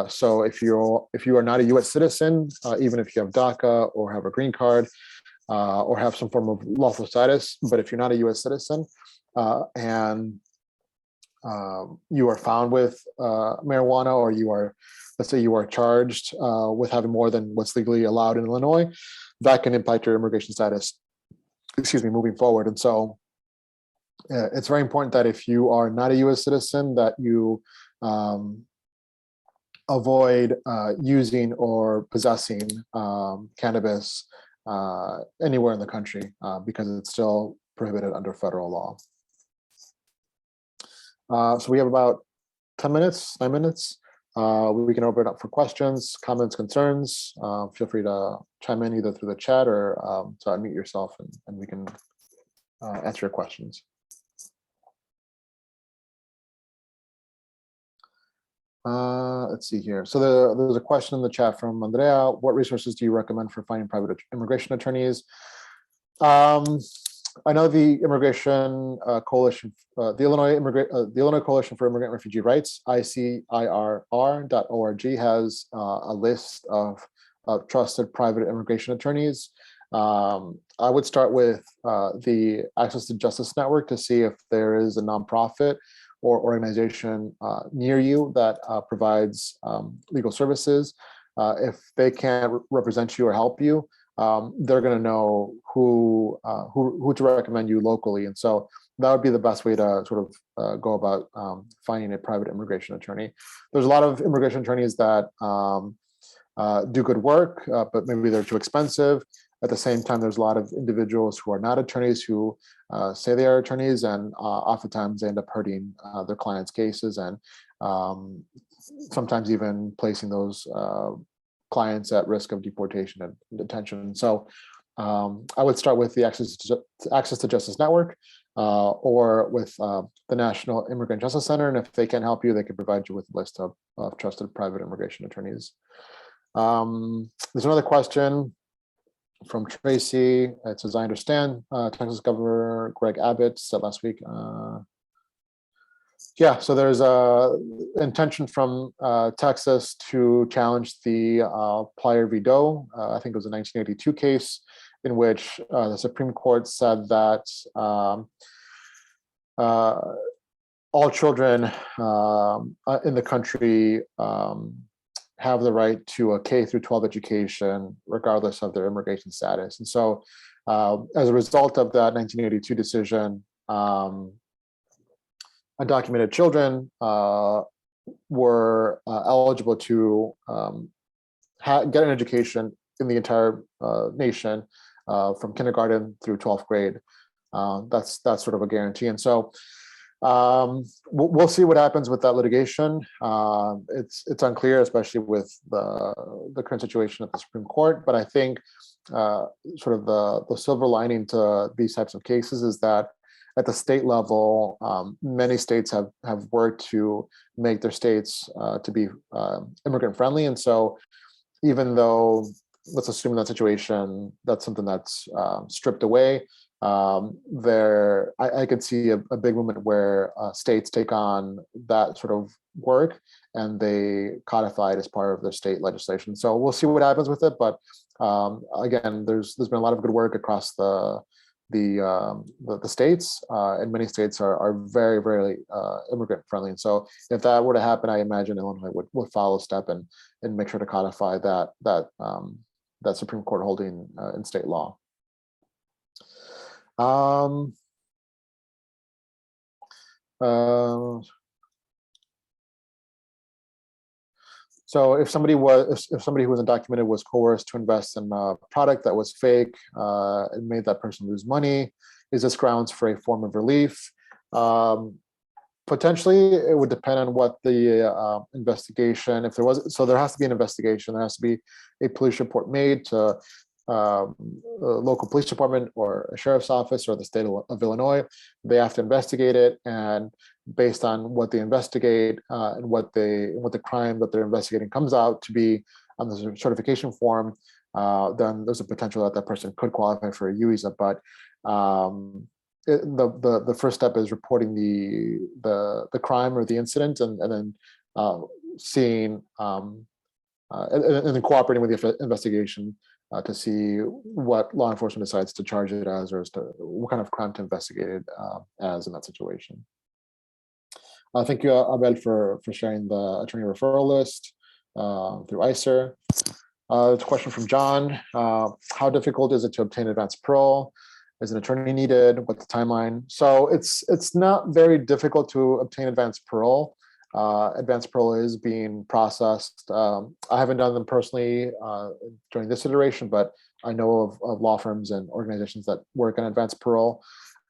So if you are not a U.S. citizen, even if you have DACA or have a green card, or have some form of lawful status, but if you're not a U.S. citizen and you are found with marijuana, or let's say you are charged with having more than what's legally allowed in Illinois, that can impact your immigration status, moving forward. And so it's very important that if you are not a U.S. citizen, that you avoid using or possessing cannabis anywhere in the country because it's still prohibited under federal law. So we have about 9 minutes. We can open it up for questions, comments, concerns. Feel free to chime in either through the chat or to unmute yourself and we can answer your questions. Let's see here. So there's a question in the chat from Andrea. What resources do you recommend for finding private immigration attorneys? I know the Immigration Coalition, the Illinois Coalition for Immigrant Refugee Rights, ICIRR.org, has a list of trusted private immigration attorneys. I would start with the Access to Justice Network to see if there is a nonprofit or organization near you that provides legal services. If they can't represent you or help you, they're going to know who to recommend you locally, and so that would be the best way to sort of go about finding a private immigration attorney. There's a lot of immigration attorneys that do good work, but maybe they're too expensive. At the same time, there's a lot of individuals who are not attorneys who say they are attorneys, and oftentimes they end up hurting their clients' cases, and sometimes even placing those clients at risk of deportation and detention. So I would start with the Access to Justice Network or with the National Immigrant Justice Center. And if they can't help you, they can provide you with a list of trusted private immigration attorneys. There's another question from Tracy. It says, I understand Texas Governor Greg Abbott said last week. Yeah, so there's a intention from Texas to challenge the Plyer v. Doe. I think it was a 1982 case in which the Supreme Court said that all children in the country have the right to a K through 12 education, regardless of their immigration status. And so as a result of that 1982 decision, undocumented children were eligible to get an education in the entire nation from kindergarten through 12th grade. That's sort of a guarantee. And so we'll see what happens with that litigation. It's unclear, especially with the current situation at the Supreme Court. But I think sort of the silver lining to these types of cases is that at the state level, many states have worked to make their states to be immigrant friendly. And so even though, let's assume in that situation, that's something that's stripped away, I could see a big movement where states take on that sort of work and they codify it as part of their state legislation. So we'll see what happens with it. But again, there's been a lot of good work across the states, and many states are very, very immigrant friendly. And so if that were to happen, I imagine Illinois would follow step and make sure to codify that Supreme Court holding in state law. So if somebody who was undocumented was coerced to invest in a product that was fake and made that person lose money, is this grounds for a form of relief? Potentially, it would depend on what the investigation, if there was, so there has to be an investigation, there has to be a police report made to a local police department or a sheriff's office or the state of Illinois. They have to investigate it, and based on what they investigate and what the crime that they're investigating comes out to be on the certification form, then there's a potential that person could qualify for a U visa. But the first step is reporting the crime or the incident, and then seeing and then cooperating with the investigation to see what law enforcement decides to charge it as, or as to what kind of crime to investigate it as in that situation. Thank you, Abel, for sharing the attorney referral list through ICER. It's a question from John. How difficult is it to obtain advance parole? Is an attorney needed? What's the timeline? So it's not very difficult to obtain advance parole. Advance parole is being processed. I haven't done them personally during this iteration, but I know of law firms and organizations that work on advance parole.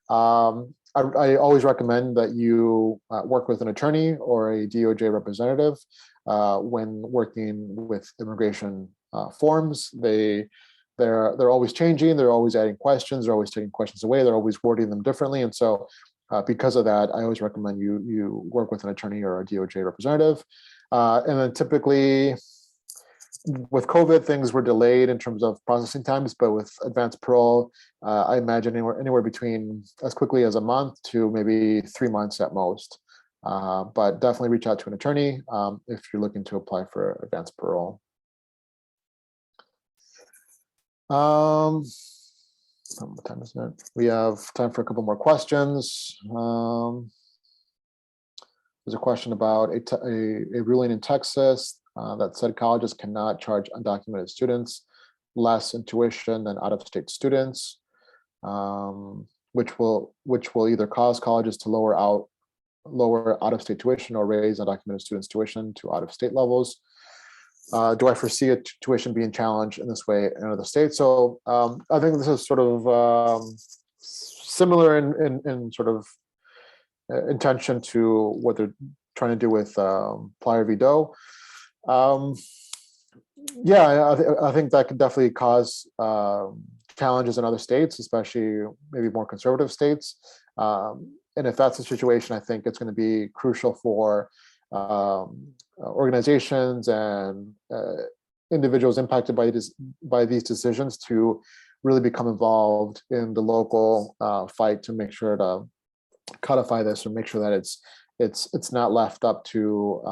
I always recommend that you work with an attorney or a DOJ representative when working with immigration forms. They're always changing. They're always adding questions. They're always taking questions away. They're always wording them differently. And so because of that, I always recommend you work with an attorney or a DOJ representative. And then typically with COVID, things were delayed in terms of processing times, but with advance parole, I imagine anywhere between as quickly as a month to maybe 3 months at most. But definitely reach out to an attorney if you're looking to apply for advance parole. What time is it? We have time for a couple more questions. There's a question about a ruling in Texas that said colleges cannot charge undocumented students less in tuition than out-of-state students, which will either cause colleges to lower out-of-state tuition or raise undocumented students' tuition to out-of-state levels. Do I foresee a tuition being challenged in this way in other states? So I think this is sort of similar in sort of intention to what they're trying to do with Plyer v. Doe. Yeah, I think that could definitely cause challenges in other states, especially maybe more conservative states. And if that's the situation, I think it's going to be crucial for organizations and individuals impacted by these decisions to really become involved in the local fight to make sure to codify this or make sure that it's not left up to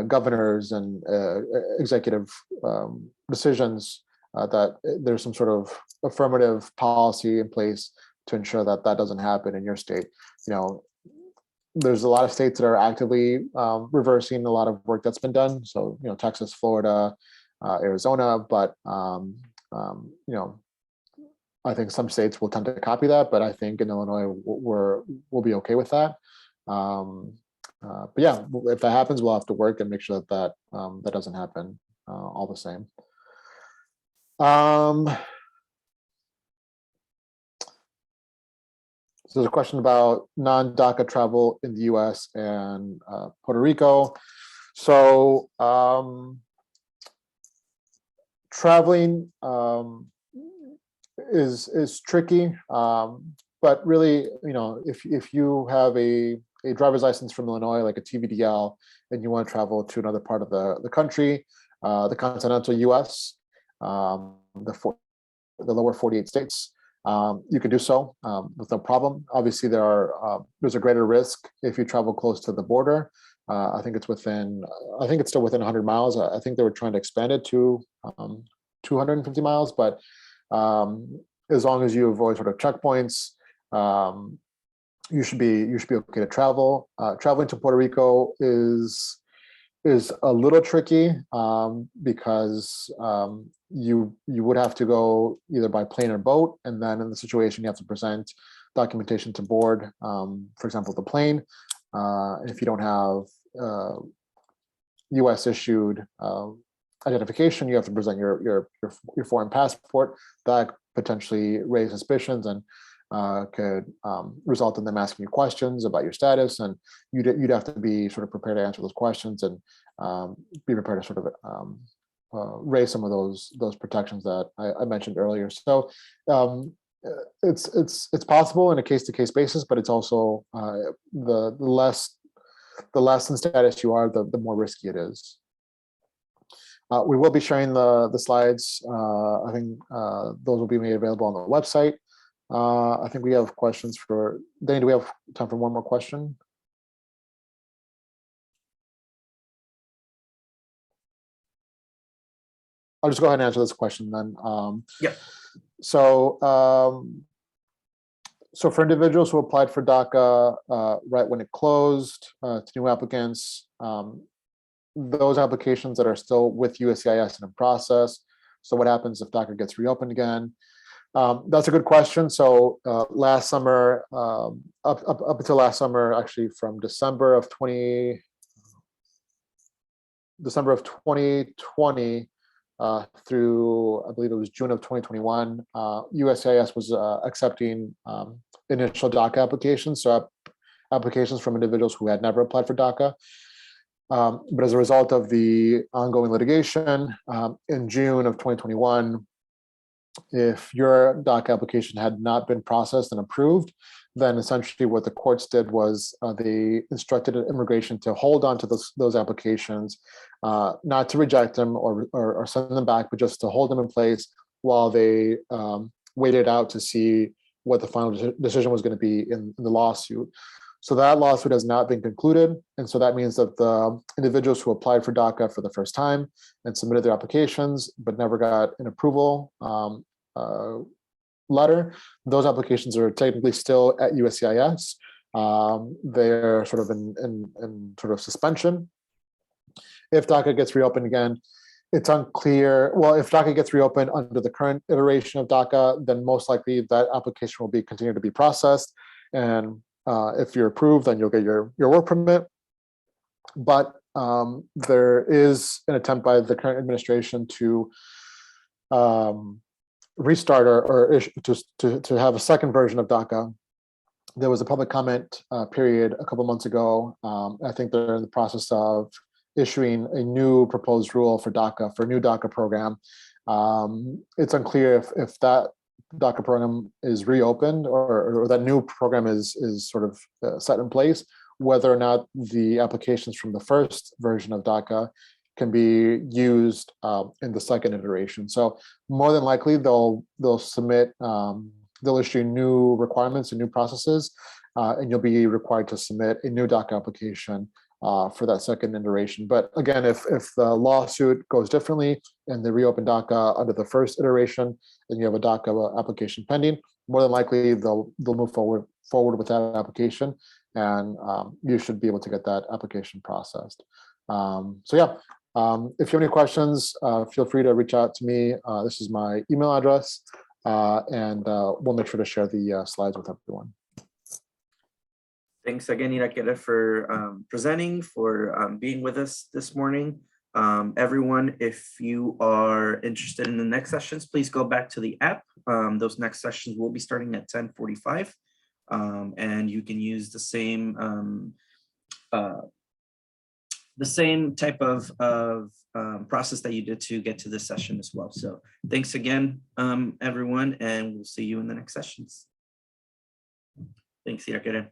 governors and executive decisions, that there's some sort of affirmative policy in place to ensure that that doesn't happen in your state. There's a lot of states that are actively reversing a lot of work that's been done. So, Texas, Florida, Arizona, but I think some states will tend to copy that, but I think in Illinois we'll be okay with that. But yeah, if that happens, we'll have to work and make sure that doesn't happen all the same. So there's a question about non-DACA travel in the U.S. and Puerto Rico. So traveling is tricky, but really, if you have a driver's license from Illinois, like a TVDL, and you want to travel to another part of the country, the continental U.S., the lower 48 states, you can do so with no problem. Obviously, there's a greater risk if you travel close to the border. I think it's still within 100 miles. I think they were trying to expand it to 250 miles, but as long as you avoid sort of checkpoints, you should be okay to travel. Traveling to Puerto Rico is a little tricky because you would have to go either by plane or boat, and then in the situation you have to present documentation to board, for example, the plane. If you don't have U.S. issued identification, you have to present your foreign passport. That potentially raise suspicions and could result in them asking you questions about your status, and you'd have to be sort of prepared to answer those questions and be prepared to sort of raise some of those protections that I mentioned earlier. So it's possible in a case-to-case basis, but it's also the less in status you are, the more risky it is. We will be sharing the slides. I think those will be made available on the website. I think we have questions for Danny. Do we have time for one more question? I'll just go ahead and answer this question then. Yeah. So for individuals who applied for DACA right when it closed, to new applicants, those applications that are still with USCIS and in process. So what happens if DACA gets reopened again? That's a good question. So last summer, up until last summer, actually from December of 2020 through, I believe it was June of 2021, USCIS was accepting initial DACA applications, so applications from individuals who had never applied for DACA. But as a result of the ongoing litigation, in June of 2021, if your DACA application had not been processed and approved, then essentially what the courts did was they instructed immigration to hold on to those applications, not to reject them or send them back, but just to hold them in place while they waited out to see what the final decision was going to be in the lawsuit. So that lawsuit has not been concluded. And so that means that the individuals who applied for DACA for the first time and submitted their applications, but never got an approval letter, those applications are technically still at USCIS. They're sort of in sort of suspension. If DACA gets reopened again, it's unclear. Well, if DACA gets reopened under the current iteration of DACA, then most likely that application will be continued to be processed. And if you're approved, then you'll get your work permit. But there is an attempt by the current administration to restart or to have a second version of DACA. There was a public comment period a couple months ago. I think they're in the process of issuing a new proposed rule for DACA, for a new DACA program. It's unclear if that DACA program is reopened or that new program is sort of set in place, whether or not the applications from the first version of DACA can be used in the second iteration. So more than likely they'll submit, they'll issue new requirements and new processes, and you'll be required to submit a new DACA application for that second iteration. But again, if the lawsuit goes differently and they reopen DACA under the first iteration, and you have a DACA application pending, more than likely they'll move forward with that application, and you should be able to get that application processed. So yeah, if you have any questions, feel free to reach out to me. This is my email address, and we'll make sure to share the slides with everyone. Thanks again, Irakere, for presenting, for being with us this morning. Everyone, if you are interested in the next sessions, please go back to the app. Those next sessions will be starting at 10:45, and you can use the same type of process that you did to get to this session as well. So thanks again, everyone, and we'll see you in the next sessions. Thanks, Irakere.